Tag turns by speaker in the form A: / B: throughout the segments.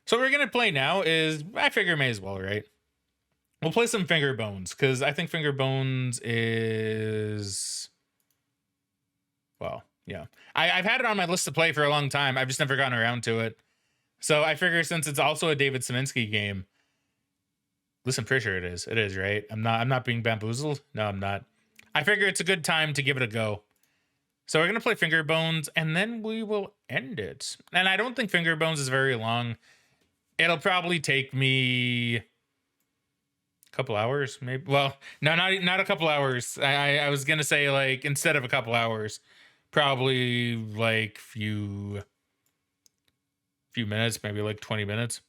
A: So what we're gonna play now is, I figure may as well, right? We'll play some Fingerbones, because I think Fingerbones is, well, yeah. I've had it on my list to play for a long time. I've just never gotten around to it. So I figure since it's also a David Szymanski game, listen, pretty sure it is. It is, right? I'm not being bamboozled. No, I'm not. I figure it's a good time to give it a go. So we're gonna play Fingerbones, and then we will end it. And I don't think Fingerbones is very long. It'll probably take me a couple hours, maybe. Well, no, not a couple hours. I was gonna say, like, instead of a couple hours, probably like few minutes, maybe like 20 minutes.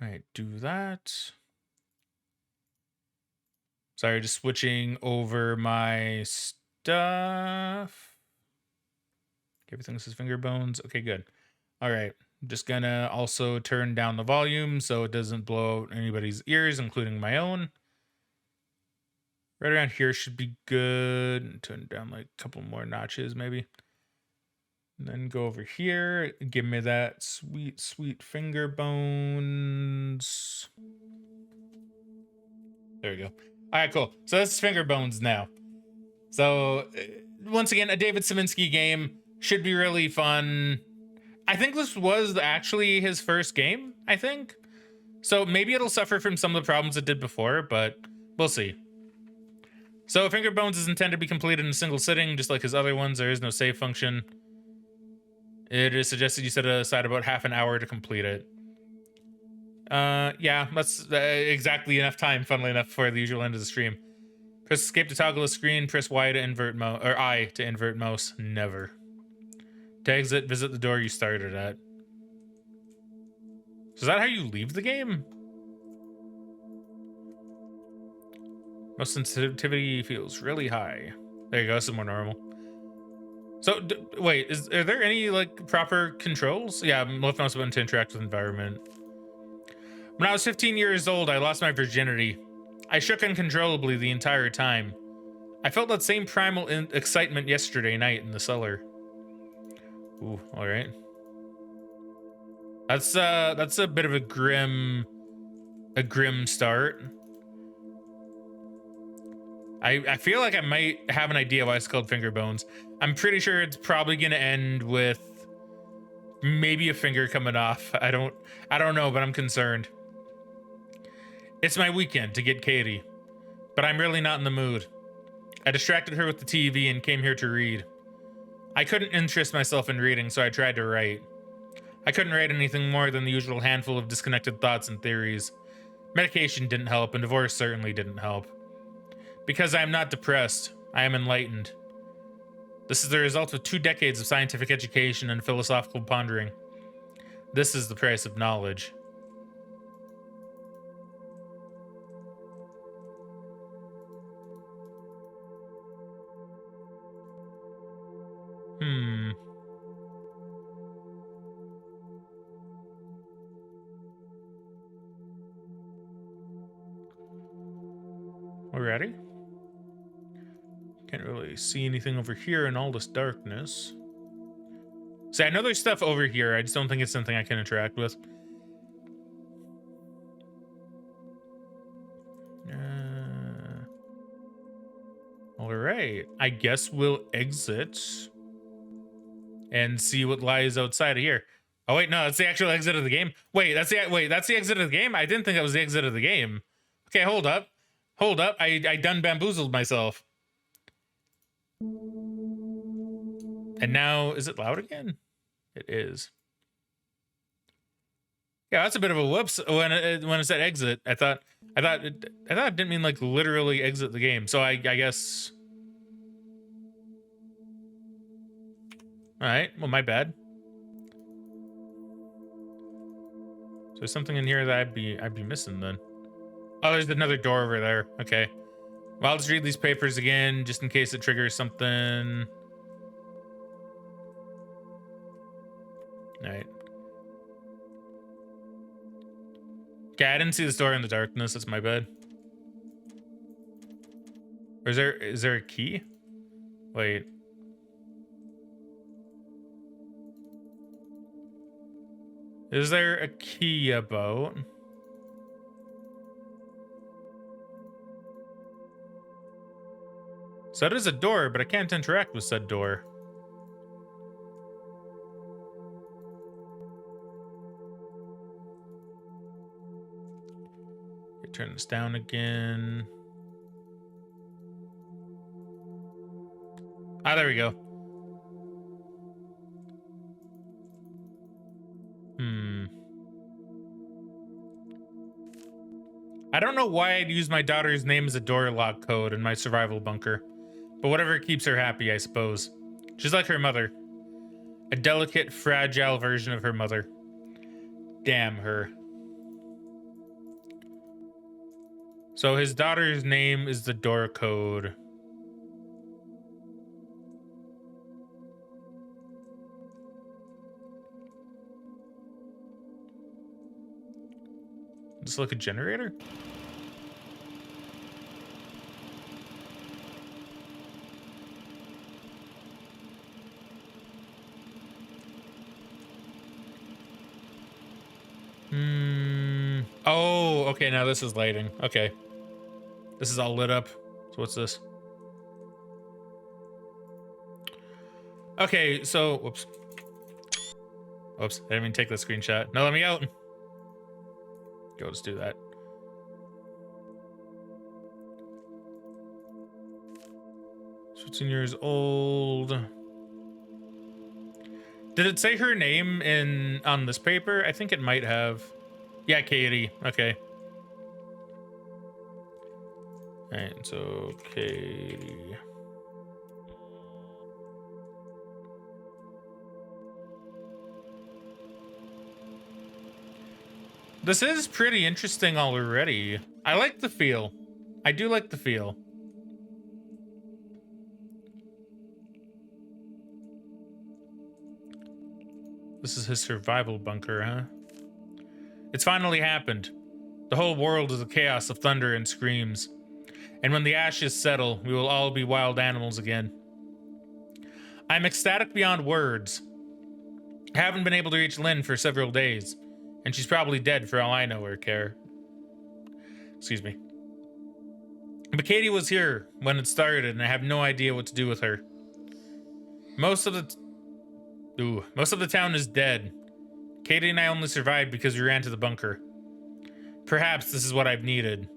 A: All right, do that. Sorry, just switching over my stuff. Everything says Fingerbones. Okay, good. All right. I'm just gonna also turn down the volume so it doesn't blow out anybody's ears, including my own. Right around here should be good. Turn down like a couple more notches, maybe. And then go over here. Give me that sweet, sweet Fingerbones. There we go. All right, cool. So this is Fingerbones now. So once again, a David Szymanski game. Should be really fun. I think this was actually his first game, I think. So maybe it'll suffer from some of the problems it did before, but we'll see. So Fingerbones is intended to be completed in a single sitting, just like his other ones. There is no save function. It is suggested you set aside about half an hour to complete it. Yeah, that's exactly enough time, funnily enough, for the usual end of the stream. Press escape to toggle the screen, press Y to invert mouse, or I to invert mouse. Never. To exit, visit the door you started at. So is that how you leave the game? Most sensitivity feels really high. There you go, some more normal. So, wait, are there any, like, proper controls? Yeah, left mouse button to interact with environment. When I was 15 years old, I lost my virginity. I shook uncontrollably the entire time. I felt that same primal excitement yesterday night in the cellar. Ooh, all right. That's a bit of a grim start. I feel like I might have an idea why it's called Fingerbones. I'm pretty sure it's probably gonna end with maybe a finger coming off. I don't know, but I'm concerned. It's my weekend to get Katie, but I'm really not in the mood. I distracted her with the TV and came here to read. I couldn't interest myself in reading, so I tried to write. I couldn't write anything more than the usual handful of disconnected thoughts and theories. Medication didn't help, and divorce certainly didn't help. Because I am not depressed, I am enlightened. This is the result of 2 decades of scientific education and philosophical pondering. This is the price of knowledge. We're ready? Can't really see anything over here in all this darkness. See, I know there's stuff over here. I just don't think it's something I can interact with. All right. I guess we'll exit and see what lies outside of here. Oh wait, no, that's the actual exit of the game. Wait, that's the exit of the game. I didn't think that was the exit of the game. Okay, hold up. I done bamboozled myself. And now, is it loud again? It is. Yeah, that's a bit of a whoops when it said exit. I thought it didn't mean like literally exit the game. So I guess. All right. Well, my bad. So there's something in here that I'd be missing then. Oh, there's another door over there. Okay. Well, I'll just read these papers again just in case it triggers something. All right. Okay, I didn't see this door in the darkness. That's my bad. Or is there a key? Wait. Is there a key about? So that is a door, but I can't interact with said door. Turn this down again. Ah, there we go. I don't know why I'd use my daughter's name as a door lock code in my survival bunker, but whatever keeps her happy, I suppose. She's like her mother. A delicate, fragile version of her mother. Damn her. So his daughter's name is the door code. Just like a generator? Oh, okay, now this is lighting. Okay. This is all lit up. So what's this? Okay, so whoops. Whoops, I didn't even take the screenshot. No, let me out. Go, let's do that. So 15 years old. Did it say her name on this paper? I think it might have. Yeah, Katie. Okay. Alright, so Katie. This is pretty interesting already. I like the feel. I do like the feel. This is his survival bunker, huh? It's finally happened. The whole world is a chaos of thunder and screams. And when the ashes settle, we will all be wild animals again. I'm ecstatic beyond words. I haven't been able to reach Lynn for several days, and she's probably dead for all I know or care. Excuse me. But Katie was here when it started, and I have no idea what to do with her. Most of the town is dead. Katie and I only survived because we ran to the bunker. Perhaps this is what I've needed.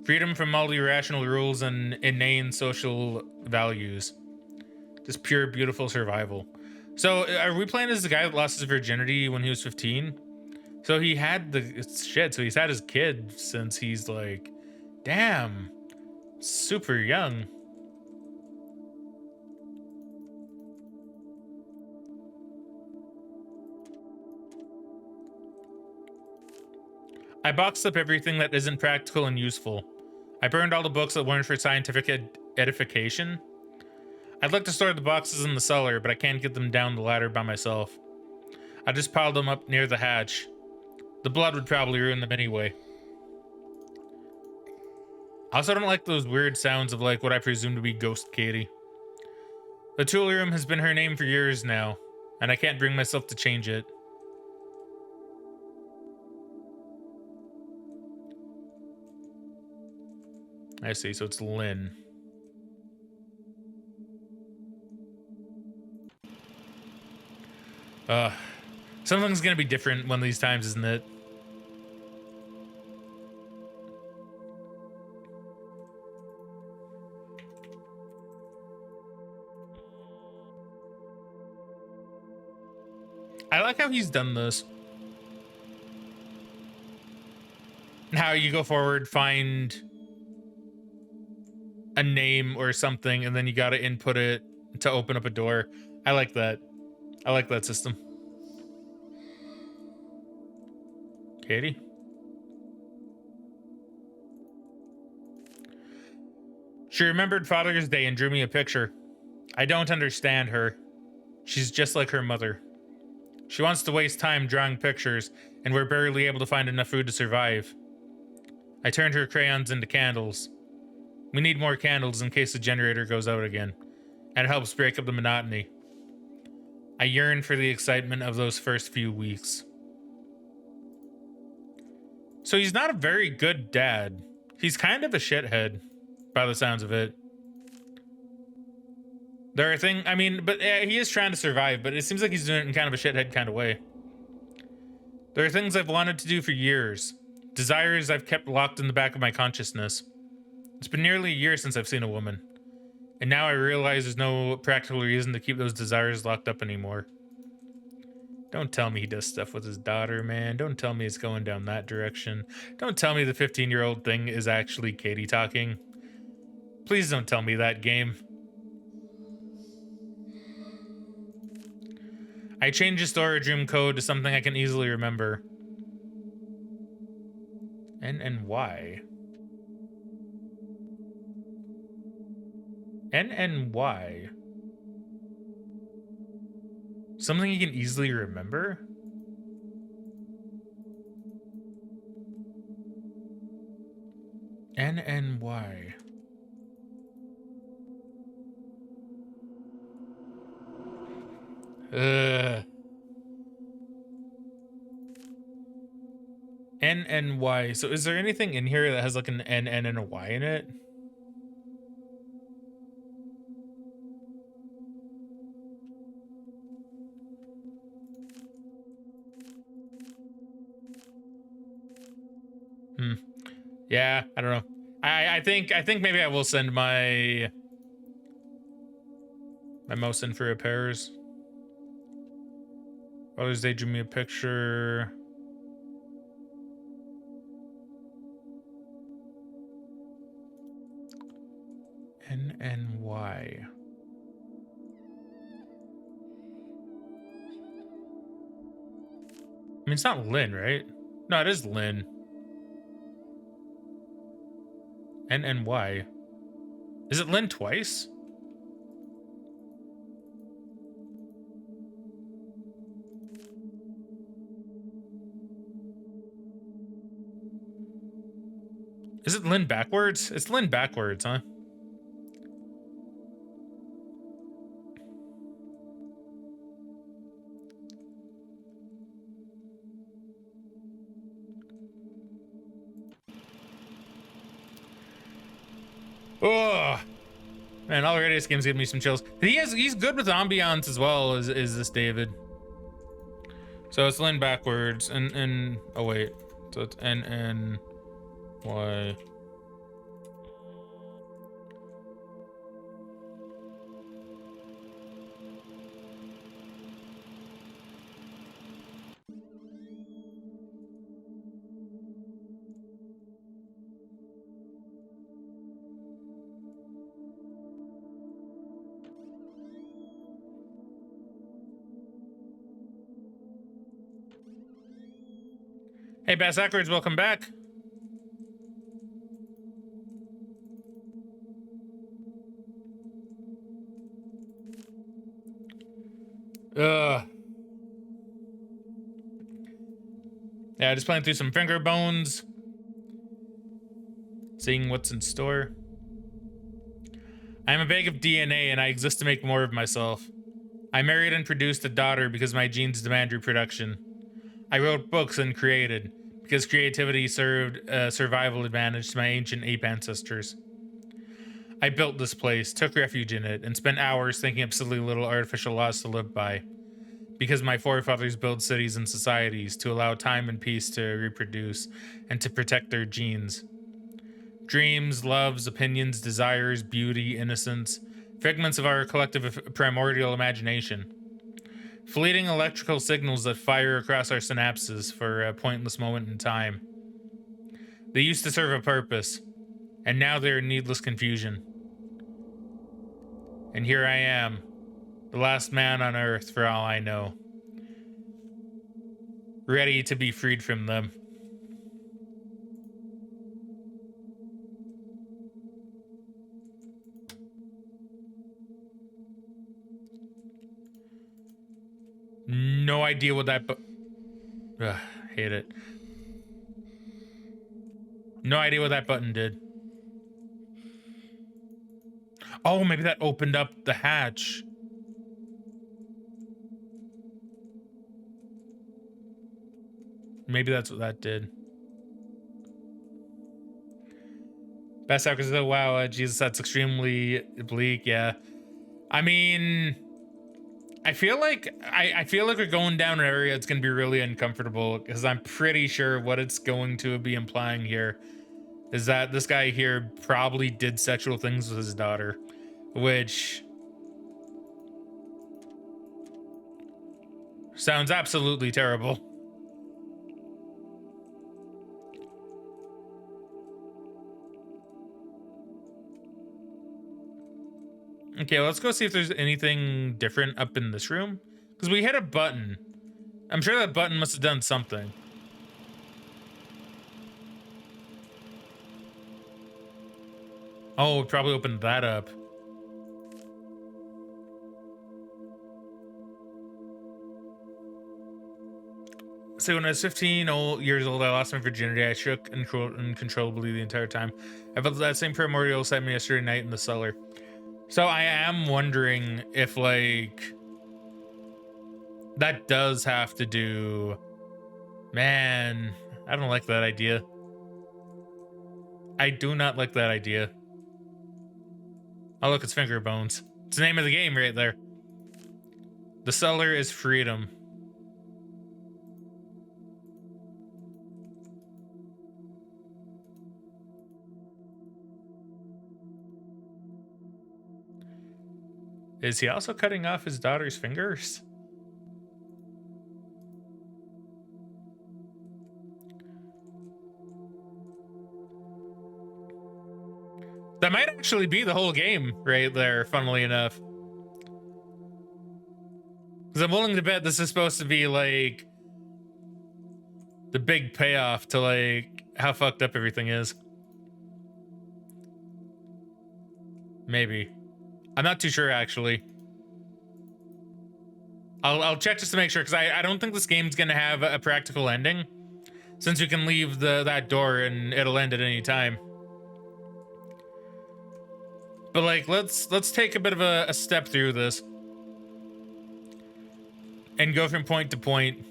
A: Freedom from all the irrational rules and inane social values. Just pure, beautiful survival. So, are we playing as the guy that lost his virginity when he was 15? So he had so he's had his kid since he's like, damn, super young. I boxed up everything that isn't practical and useful. I burned all the books that weren't for scientific edification. I'd like to store the boxes in the cellar, but I can't get them down the ladder by myself. I just piled them up near the hatch. The blood would probably ruin them anyway. I also don't like those weird sounds of like what I presume to be Ghost Katie. The tool room has been her name for years now, and I can't bring myself to change it. I see, so it's Lynn. Something's gonna be different one of these times, isn't it? I like how he's done this. How you go forward, find a name or something, and then you gotta input it to open up a door. I like that. I like that system. Katie? She remembered Father's Day and drew me a picture. I don't understand her. She's just like her mother. She wants to waste time drawing pictures, and we're barely able to find enough food to survive. I turned her crayons into candles. We need more candles in case the generator goes out again, and it helps break up the monotony. I yearn for the excitement of those first few weeks. So he's not a very good dad. He's kind of a shithead, by the sounds of it. There are things, I mean, but yeah, he is trying to survive, but it seems like he's doing it in kind of a shithead kind of way. There are things I've wanted to do for years. Desires I've kept locked in the back of my consciousness. It's been nearly a year since I've seen a woman. And now I realize there's no practical reason to keep those desires locked up anymore. Don't tell me he does stuff with his daughter, man. Don't tell me it's going down that direction. Don't tell me the 15-year-old thing is actually Katie talking. Please don't tell me that, game. I changed the storage room code to something I can easily remember. And why? And why? Something you can easily remember? And why? And why? So is there anything in here that has like an N and a Y in it? Yeah, I don't know. I think maybe I will send my mouse in for repairs. Others, they drew me a picture. And why? I mean, it's not Lynn, right? No, it is Lynn. And why? Is it Lynn twice? Is it Lynn backwards? It's Lynn backwards, huh? Oh man, already this game's giving me some chills. He's good with ambiance as well as this David. So it's Lynn backwards and oh wait. So it's N Y. Hey, Bass Backwards, welcome back. Yeah, just playing through some Fingerbones. Seeing what's in store. I am a bag of DNA and I exist to make more of myself. I married and produced a daughter because my genes demand reproduction. I wrote books and created because creativity served a survival advantage to my ancient ape ancestors. I built this place, took refuge in it, and spent hours thinking up silly little artificial laws to live by. Because my forefathers built cities and societies to allow time and peace to reproduce and to protect their genes. Dreams, loves, opinions, desires, beauty, innocence, figments of our collective primordial imagination. Fleeting electrical signals that fire across our synapses for a pointless moment in time. They used to serve a purpose, and now they are needless confusion. And here I am, the last man on Earth for all I know. Ready to be freed from them. No idea what that hate it. No idea what that button did. Oh, maybe that opened up the hatch. Maybe that's what that did. Best actors though, wow, Jesus, that's extremely bleak. Yeah, I mean, I feel like we're going down an area that's gonna be really uncomfortable because I'm pretty sure what it's going to be implying here is that this guy here probably did sexual things with his daughter, which sounds absolutely terrible. Okay, let's go see if there's anything different up in this room. Because we hit a button. I'm sure that button must have done something. Oh, it probably opened that up. So when I was 15 years old, I lost my virginity. I shook uncontrollably the entire time. I felt that same primordial excitement yesterday night in the cellar. So I am wondering if, like, that does have to do... Man, I don't like that idea. I do not like that idea. Oh, look, it's Fingerbones. It's the name of the game right there. The cellar is freedom. Is he also cutting off his daughter's fingers? That might actually be the whole game right there, funnily enough. Because I'm willing to bet this is supposed to be, like, the big payoff to, like, how fucked up everything is. Maybe. I'm not too sure, actually. I'll check just to make sure, because I don't think this game's gonna have a practical ending, since you can leave that door and it'll end at any time. But, like, let's take a bit of a step through this and go from point to point.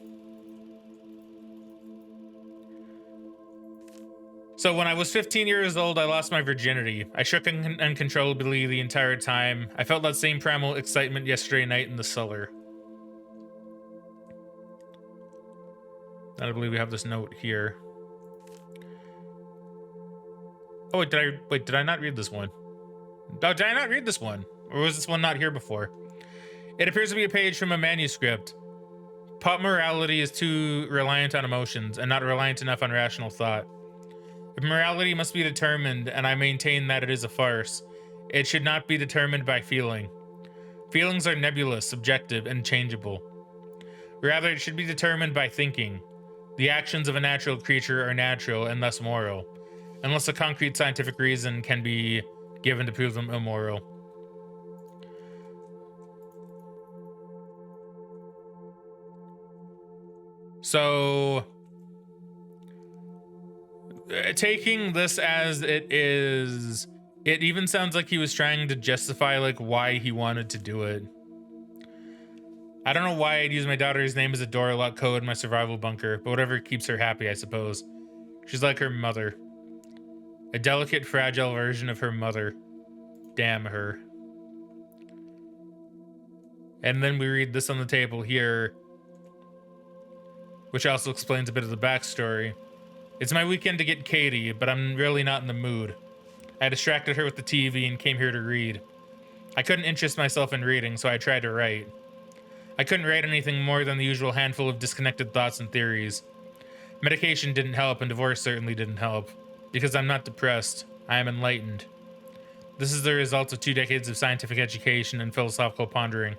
A: So when I was 15 years old, I lost my virginity. I shook uncontrollably the entire time. I felt that same primal excitement yesterday night in the cellar. And I believe we have this note here. Oh, wait, did I not read this one? Oh, did I not read this one? Or was this one not here before? It appears to be a page from a manuscript. Pop morality is too reliant on emotions and not reliant enough on rational thought. If morality must be determined, and I maintain that it is a farce, it should not be determined by feeling. Feelings are nebulous, subjective, and changeable. Rather, it should be determined by thinking. The actions of a natural creature are natural and thus moral, unless a concrete scientific reason can be given to prove them immoral. So, taking this as it is, it even sounds like he was trying to justify, like, why he wanted to do it. I don't know why I'd use my daughter's name as a door lock code in my survival bunker, but whatever keeps her happy, I suppose. She's like her mother. A delicate, fragile version of her mother. Damn her. And then we read this on the table here, which also explains a bit of the backstory. It's my weekend to get Katie, but I'm really not in the mood. I distracted her with the TV and came here to read. I couldn't interest myself in reading, so I tried to write. I couldn't write anything more than the usual handful of disconnected thoughts and theories. Medication didn't help, and divorce certainly didn't help. Because I'm not depressed, I am enlightened. This is the result of 2 decades of scientific education and philosophical pondering.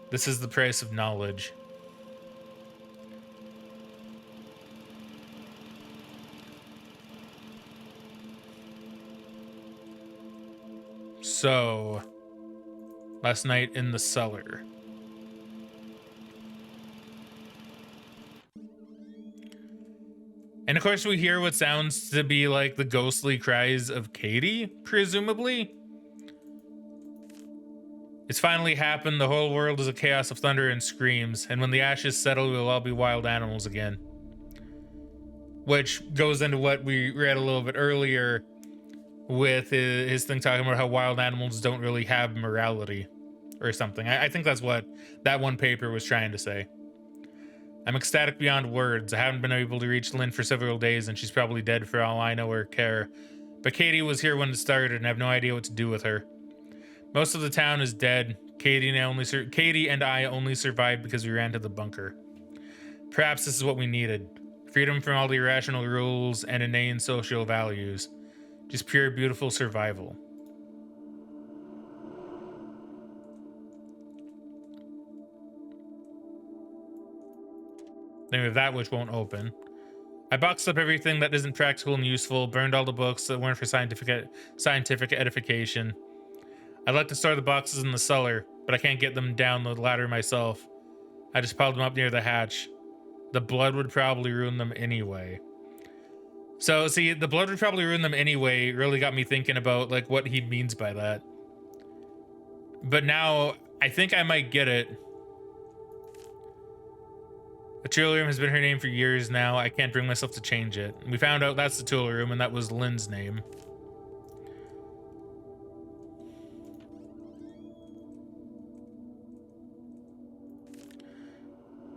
A: This is the price of knowledge. So, last night in the cellar. And of course, we hear what sounds to be like the ghostly cries of Katie, presumably. It's finally happened. The whole world is a chaos of thunder and screams. And when the ashes settle, we'll all be wild animals again. Which goes into what we read a little bit earlier with his thing talking about how wild animals don't really have morality or something. I think that's what that one paper was trying to say. I'm ecstatic beyond words. I haven't been able to reach Lynn for several days, and she's probably dead for all I know or care. But Katie was here when it started, and I have no idea what to do with her. Most of the town is dead. Katie and I only survived because we ran to the bunker. Perhaps this is what we needed. Freedom from all the irrational rules and inane social values. Just pure, beautiful survival. Then we have that which won't open. I boxed up everything that isn't practical and useful, burned all the books that weren't for scientific edification. I'd like to store the boxes in the cellar, but I can't get them down the ladder myself. I just piled them up near the hatch. The blood would probably ruin them anyway. So, see, the blood would probably ruin them anyway really got me thinking about, like, what he means by that. But now, I think I might get it. The tool room has been her name for years now. I can't bring myself to change it. We found out that's the tool room, and that was Lynn's name.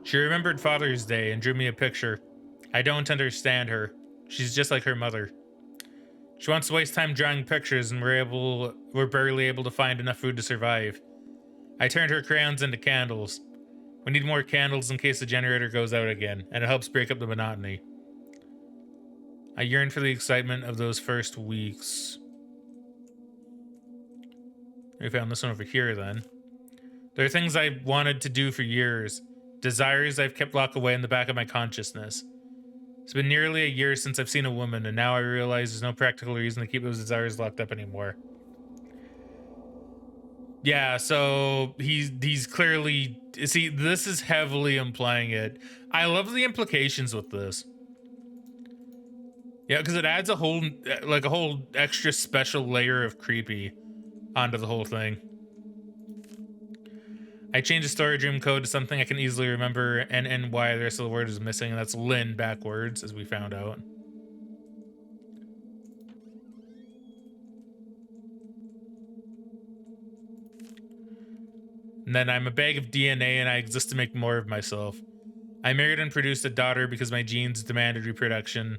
A: She remembered Father's Day and drew me a picture. I don't understand her. She's just like her mother. She wants to waste time drawing pictures, and we're barely able to find enough food to survive. I turned her crayons into candles. We need more candles in case the generator goes out again, and it helps break up the monotony. I yearn for the excitement of those first weeks. We found this one over here then. There are things I wanted to do for years. Desires I've kept locked away in the back of my consciousness. It's been nearly a year since I've seen a woman, and now I realize there's no practical reason to keep those desires locked up anymore. Yeah, so he's clearly... See, this is heavily implying it. I love the implications with this. Yeah, because it adds a whole extra special layer of creepy onto the whole thing. I changed the storage room code to something I can easily remember, and why the rest of the word is missing, and that's Lynn backwards, as we found out. And then I'm a bag of DNA, and I exist to make more of myself. I married and produced a daughter because my genes demanded reproduction.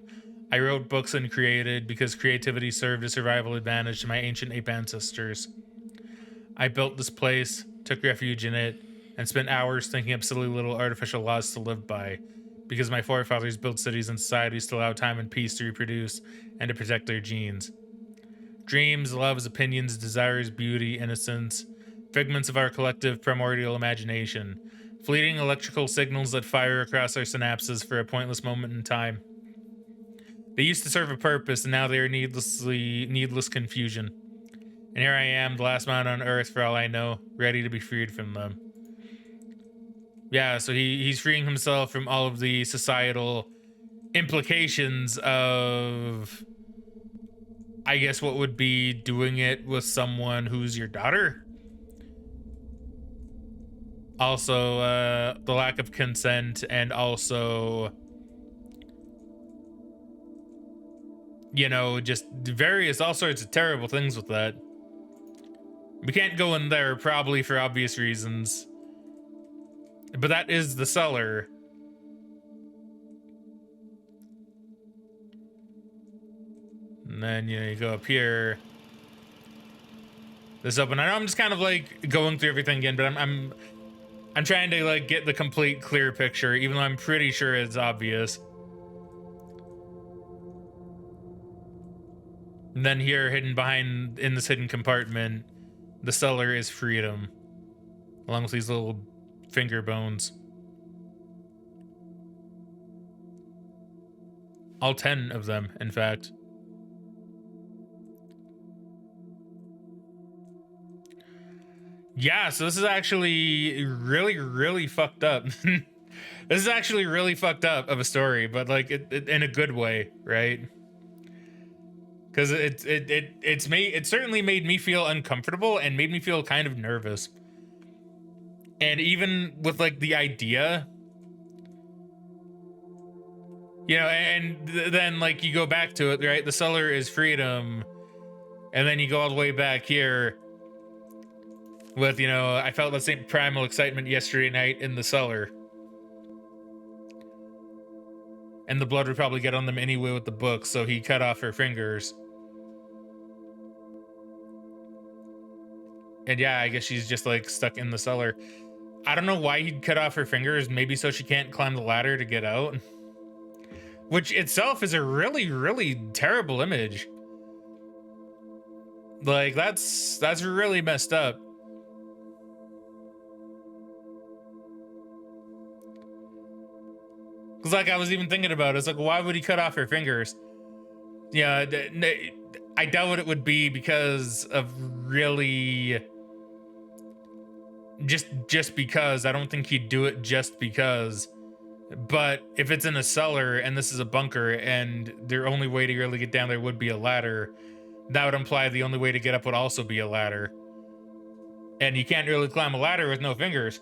A: I wrote books and created because creativity served a survival advantage to my ancient ape ancestors. I built this place, took refuge in it, and spent hours thinking up silly little artificial laws to live by, because my forefathers built cities and societies to allow time and peace to reproduce and to protect their genes. Dreams, loves, opinions, desires, beauty, innocence, figments of our collective primordial imagination, fleeting electrical signals that fire across our synapses for a pointless moment in time. They used to serve a purpose, and now they are needless confusion. And here I am, the last man on Earth for all I know, ready to be freed from them. Yeah, so he's freeing himself from all of the societal implications of, I guess, what would be doing it with someone who's your daughter. Also, the lack of consent, and also, you know, just all sorts of terrible things with that. We can't go in there, probably for obvious reasons. But that is the cellar. And then, you know, you go up here. This open. I know I'm just kind of like going through everything again, but I'm trying to like get the complete clear picture, even though I'm pretty sure it's obvious. And then here, hidden behind in this hidden compartment, the cellar is freedom, along with these little fingerbones. All 10 of them, in fact. Yeah, so this is actually really, really fucked up. This is actually really fucked up of a story, but like it in a good way, right? Because it certainly made me feel uncomfortable and made me feel kind of nervous. And even with like the idea, you know, and then like you go back to it, right? The cellar is freedom, and then you go all the way back here with, you know, I felt the same primal excitement yesterday night in the cellar. And the blood would probably get on them anyway with the book, so he cut off her fingers. And yeah, I guess she's just like stuck in the cellar. I don't know why he'd cut off her fingers, maybe so she can't climb the ladder to get out. Which itself is a really, really terrible image. Like, that's really messed up. Because like I was even thinking about it, it's like, why would he cut off her fingers? Yeah, I doubt it would be because of really just because. I don't think he'd do it just because. But if it's in a cellar and this is a bunker and their only way to really get down there would be a ladder, that would imply the only way to get up would also be a ladder. And you can't really climb a ladder with no fingers.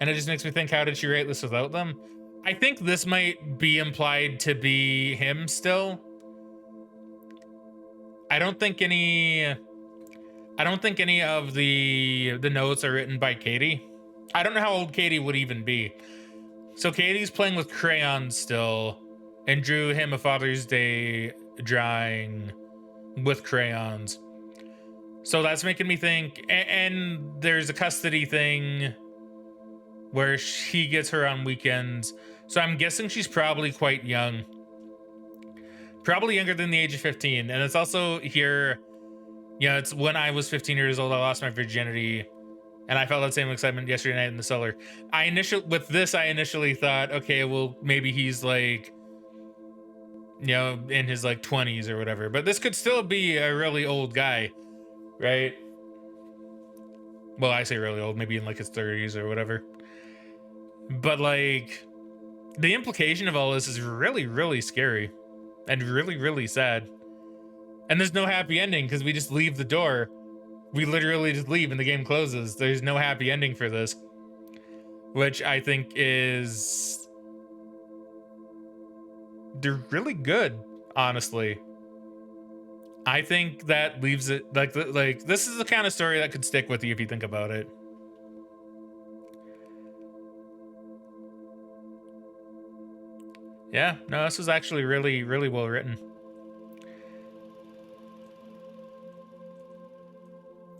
A: And it just makes me think, how did she write this without them? I think this might be implied to be him still. I don't think any of the notes are written by Katie. I don't know how old Katie would even be. So Katie's playing with crayons still and drew him a Father's Day drawing with crayons. So that's making me think, and there's a custody thing where he gets her on weekends. So I'm guessing she's probably quite young. Probably younger than the age of 15. And it's also here, you know, it's when I was 15 years old, I lost my virginity. And I felt that same excitement yesterday night in the cellar. I initially thought, okay, well, maybe he's like, you know, in his like 20s or whatever. But this could still be a really old guy, right? Well, I say really old, maybe in like his 30s or whatever. But like, the implication of all this is really, really scary and really, really sad. And there's no happy ending because we just leave the door. We literally just leave and the game closes. There's no happy ending for this, which I think is, they're really good, honestly. I think that leaves it like this is the kind of story that could stick with you if you think about it. Yeah, no, this was actually really, really well written.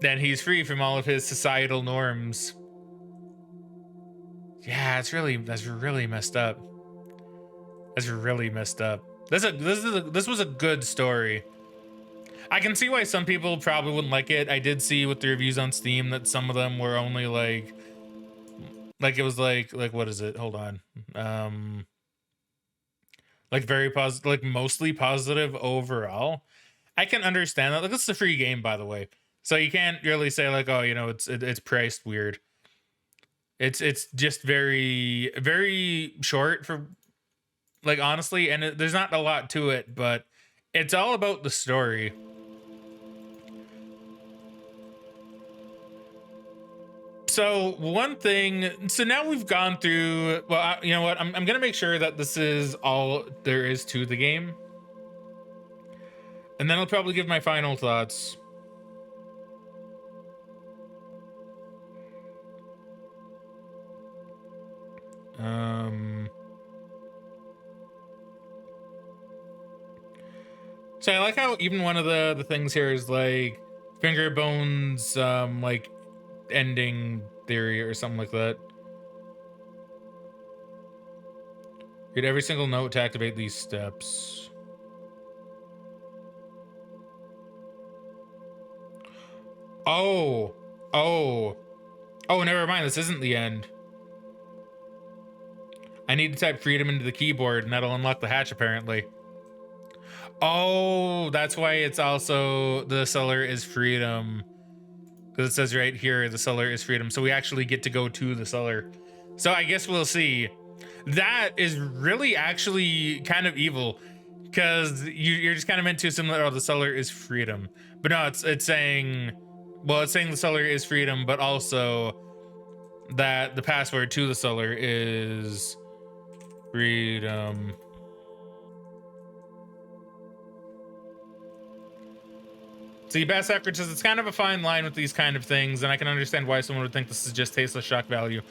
A: Then he's free from all of his societal norms. Yeah, that's really messed up. That's really messed up. This was a good story. I can see why some people probably wouldn't like it. I did see with the reviews on Steam that some of them were only like it was like what is it? Hold on. Like very positive, like mostly positive overall. I can understand that. Like, this is a free game, by the way, so you can't really say like, oh, you know, it's priced weird. It's just very, very short for, like, honestly, and there's not a lot to it, but it's all about the story. So one thing, so now we've gone through, well, you know what, I'm gonna make sure that this is all there is to the game, and then I'll probably give my final thoughts. So I like how even one of the things here is like Fingerbones, like ending theory or something like that. Read every single note to activate these steps. Oh, never mind. This isn't the end. I need to type freedom into the keyboard and that'll unlock the hatch apparently. Oh, that's why it's also the cellar is freedom. Because it says right here, the cellar is freedom. So we actually get to go to the cellar. So I guess we'll see. That is really actually kind of evil. Because you're just kind of meant to assume that, oh, the cellar is freedom. But no, it's saying, well, it's saying the cellar is freedom, but also that the password to the cellar is freedom. See, Bass Africa says it's kind of a fine line with these kind of things, and I can understand why someone would think this is just tasteless shock value.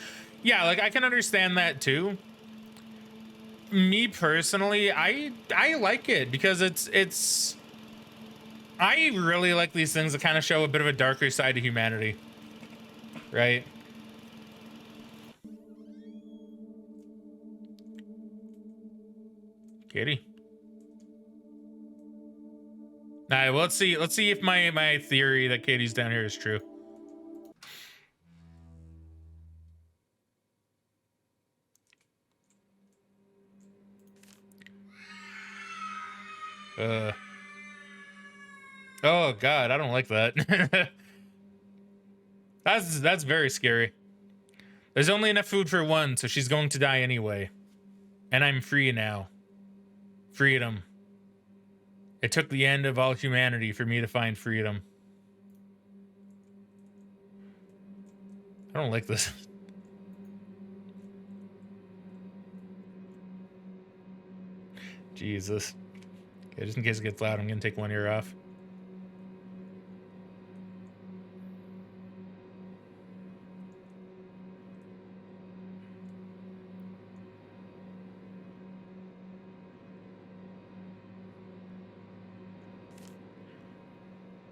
A: Yeah, like I can understand that too. Me personally, I like it because it's I really like these things that kind of show a bit of a darker side to humanity. Right? Katie. All right, well, let's see if my theory that Katie's down here is true. Oh god, I don't like that. That's very scary. There's only enough food for one, so she's going to die anyway. And I'm free now. Freedom. It took the end of all humanity for me to find freedom. I don't like this. Jesus. Okay, just in case it gets loud, I'm gonna take one ear off.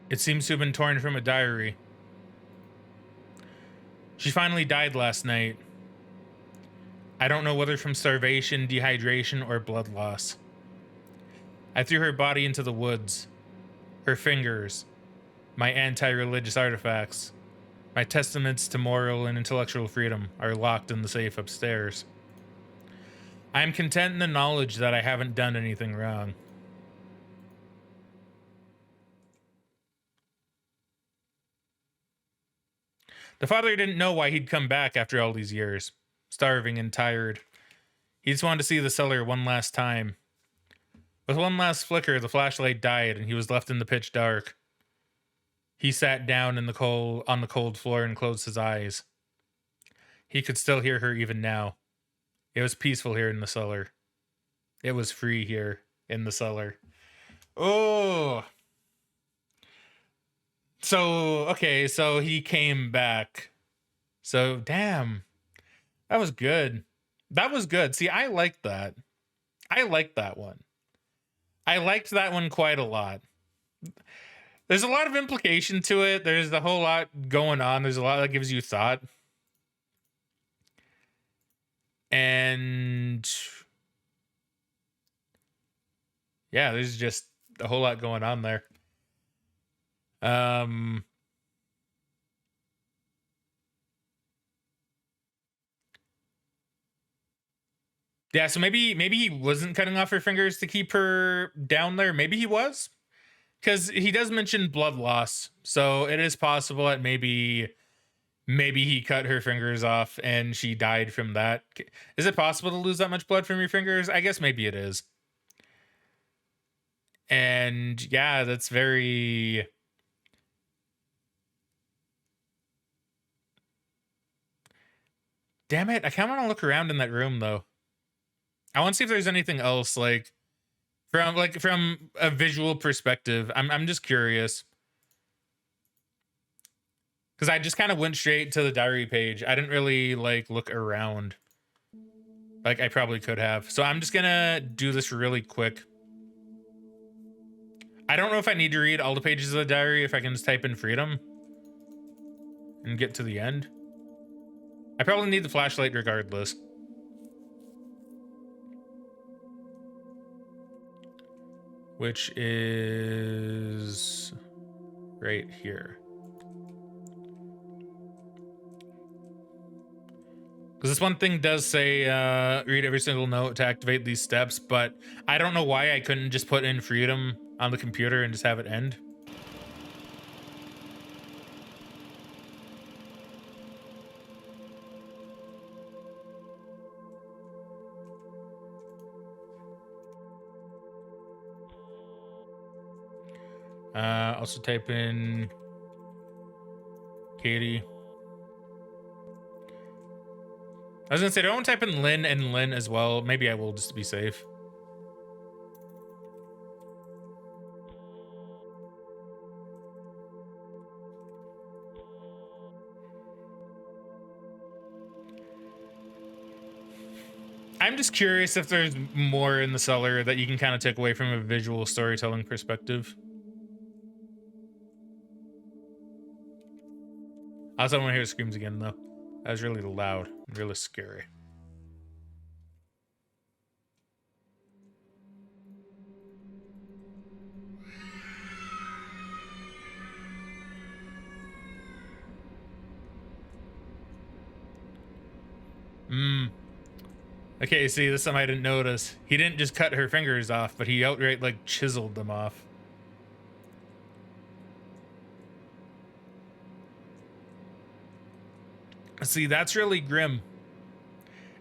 A: It seems to have been torn from a diary. She finally died last night. I don't know whether from starvation, dehydration, or blood loss. I threw her body into the woods. Her fingers, my anti-religious artifacts, my testaments to moral and intellectual freedom are locked in the safe upstairs. I am content in the knowledge that I haven't done anything wrong. The father didn't know why he'd come back after all these years, starving and tired. He just wanted to see the cellar one last time. With one last flicker, the flashlight died and he was left in the pitch dark. He sat down on the cold floor and closed his eyes. He could still hear her even now. It was peaceful here in the cellar. It was free here in the cellar. Oh. So, okay, so he came back. So, damn. That was good. That was good. See, I liked that. I liked that one. I liked that one quite a lot. There's a lot of implication to it. There's a whole lot going on. There's a lot that gives you thought. And yeah, there's just a whole lot going on there. Yeah, so maybe he wasn't cutting off her fingers to keep her down there. Maybe he was, because he does mention blood loss, so it is possible that maybe he cut her fingers off and she died from that. Is it possible to lose that much blood from your fingers? I guess maybe it is. And yeah, that's very... Damn it, I kind of want to look around in that room though. I want to see if there's anything else like from a visual perspective. I'm just curious. Because I just kind of went straight to the diary page. I didn't really like look around. Like I probably could have. So I'm just gonna do this really quick. I don't know if I need to read all the pages of the diary, if I can just type in freedom and get to the end. I probably need the flashlight regardless. Which is right here. Because this one thing does say read every single note to activate these steps, but I don't know why I couldn't just put in freedom on the computer and just have it end. Also type in Katie. I was gonna say, don't type in Lynn and Lynn as well. Maybe I will, just to be safe. I'm just curious if there's more in the cellar that you can kind of take away from a visual storytelling perspective. I also don't want to hear screams again, though. That was really loud and really scary. Okay, see, this time I didn't notice. He didn't just cut her fingers off, but he outright, like, chiseled them off. See, that's really grim.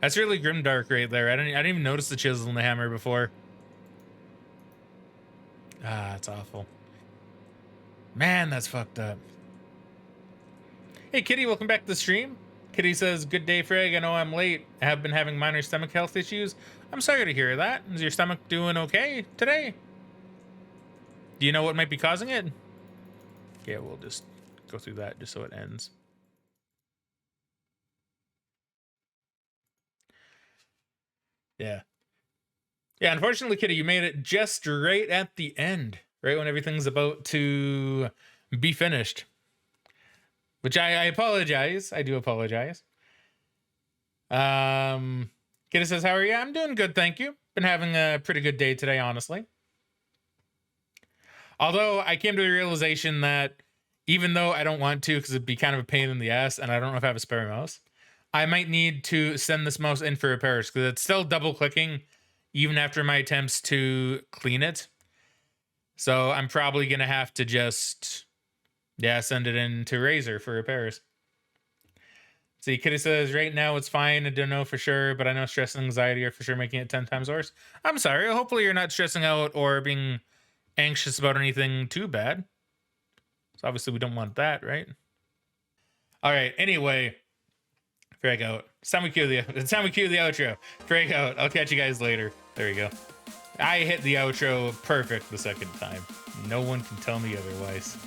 A: That's really grim dark right there. I didn't even notice the chisel in the hammer before. Ah, that's awful. Man, that's fucked up. Hey, Kitty, welcome back to the stream. Kitty says, good day, Frag. I know I'm late. I have been having minor stomach health issues. I'm sorry to hear that. Is your stomach doing okay today? Do you know what might be causing it? Yeah, we'll just go through that just so it ends. Yeah. Yeah, unfortunately, Kitty, you made it just right at the end, right when everything's about to be finished. Which I apologize. I do apologize. Kitty says, how are you? I'm doing good, thank you. Been having a pretty good day today, honestly. Although I came to the realization that even though I don't want to, because it'd be kind of a pain in the ass, and I don't know if I have a spare mouse, I might need to send this mouse in for repairs because it's still double clicking even after my attempts to clean it. So I'm probably going to have to just, yeah, send it in to Razer for repairs. See, Kitty says, right now it's fine. I don't know for sure, but I know stress and anxiety are for sure making it 10 times worse. I'm sorry. Hopefully you're not stressing out or being anxious about anything too bad. So obviously we don't want that, right? All right. Anyway, Frag out. It's time we cue the outro. Frag out. I'll catch you guys later. There you go. I hit the outro perfect the second time. No one can tell me otherwise.